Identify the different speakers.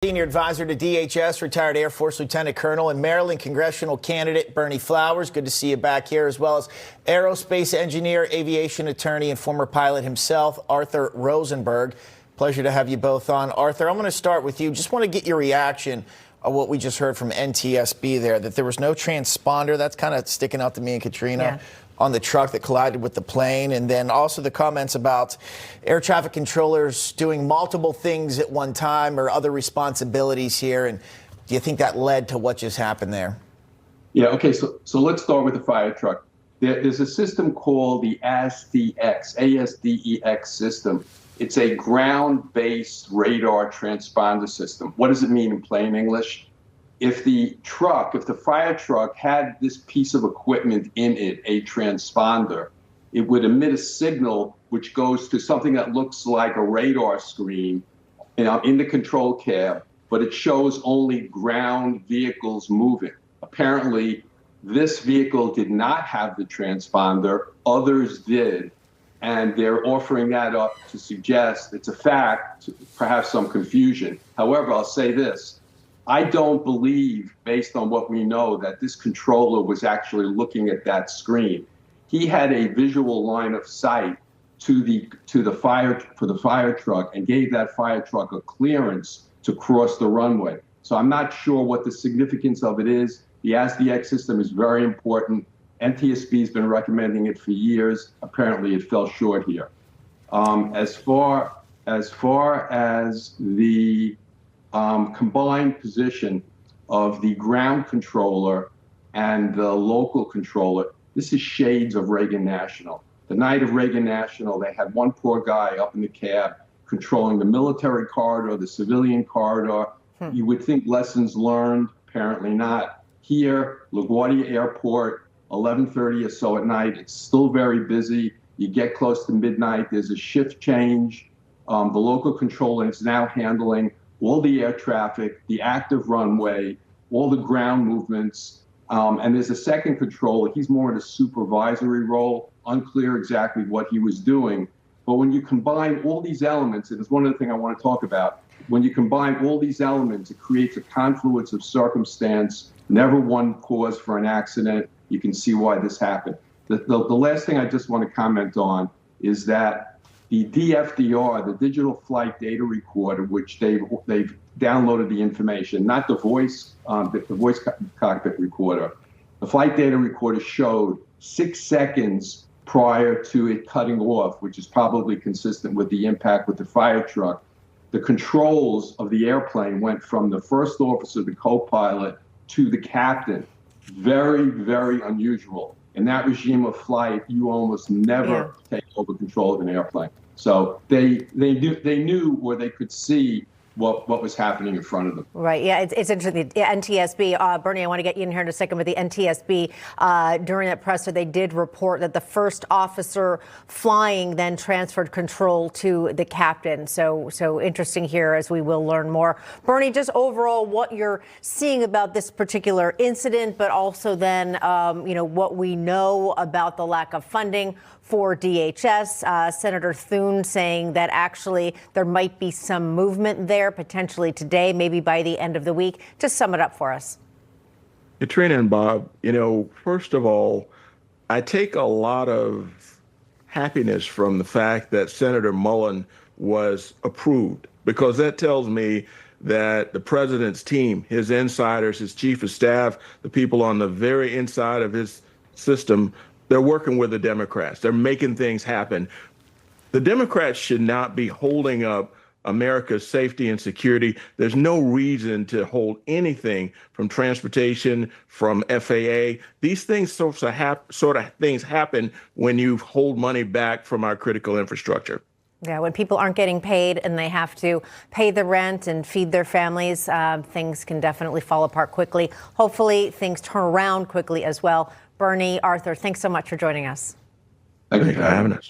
Speaker 1: Senior advisor to DHS, retired Air Force Lieutenant Colonel and Maryland congressional candidate Berney Flowers. Good to see you back here, as well as aerospace engineer, aviation attorney, and former pilot himself, Arthur Rosenberg. Pleasure to have you both on. Arthur, I'm going to start with you. Just want to get your reaction of what we just heard from NTSB there, that there was no transponder. That's kind of sticking out to me and Katrina. On the truck that collided with the plane, and then also the comments about air traffic controllers doing multiple things at one time or other responsibilities here. And do you think that led to what just happened there?
Speaker 2: Yeah, okay, so let's start with the fire truck. There's a system called the ASDEX system. It's a ground-based radar transponder system. What does it mean in plain English? If the fire truck had this piece of equipment in it, a transponder, it would emit a signal which goes to something that looks like a radar screen, in the control cab, but it shows only ground vehicles moving. Apparently, this vehicle did not have the transponder, others did, and they're offering that up to suggest it's a fact, perhaps some confusion. However, I'll say this. I don't believe, based on what we know, that this controller was actually looking at that screen. He had a visual line of sight to the fire truck and gave that fire truck a clearance to cross the runway. So I'm not sure what the significance of it is. The ASDX system is very important. NTSB has been recommending it for years. Apparently, it fell short here. As far as the combined position of the ground controller and the local controller, this is shades of Reagan National. The night of Reagan National, they had one poor guy up in the cab controlling the military corridor, the civilian corridor. You would think lessons learned, apparently not. Here, LaGuardia Airport, 11:30 or so at night, it's still very busy. You get close to midnight, there's a shift change. The local controller is now handling all the air traffic, the active runway, all the ground movements, and there's a second controller. He's more in a supervisory role, unclear exactly what he was doing. But when you combine all these elements, and it's one of the things I want to talk about, when you combine all these elements, it creates a confluence of circumstance, never one cause for an accident. You can see why this happened. The last thing I just want to comment on is that the DFDR, the digital flight data recorder, which they've downloaded the information, not the voice cockpit recorder. The flight data recorder showed 6 seconds prior to it cutting off, which is probably consistent with the impact with the fire truck. The controls of the airplane went from the first officer, the co-pilot, to the captain. Very, very unusual. In that regime of flight, you almost never take over control of an airplane. So they knew, or they could see what was happening in front of them.
Speaker 3: Right. Yeah, it's interesting. Yeah, NTSB, Berney, I want to get you in here in a second with the NTSB. During that presser, they did report that the first officer flying then transferred control to the captain. So interesting here, as we will learn more. Berney, just overall what you're seeing about this particular incident, but also then, what we know about the lack of funding for DHS. Senator Thune saying that actually there might be some movement there potentially today, maybe by the end of the week. Just sum it up for us.
Speaker 4: Katrina and Bob, first of all, I take a lot of happiness from the fact that Senator Mullen was approved, because that tells me that the president's team, his insiders, his chief of staff, the people on the very inside of his system, they're working with the Democrats. They're making things happen. The Democrats should not be holding up America's safety and security. There's no reason to hold anything from transportation, from FAA. These things sort of things happen when you hold money back from our critical infrastructure.
Speaker 3: Yeah, when people aren't getting paid and they have to pay the rent and feed their families, things can definitely fall apart quickly. Hopefully, things turn around quickly as well. Berney, Arthur, thanks so much for joining us.
Speaker 2: Thank you for having us.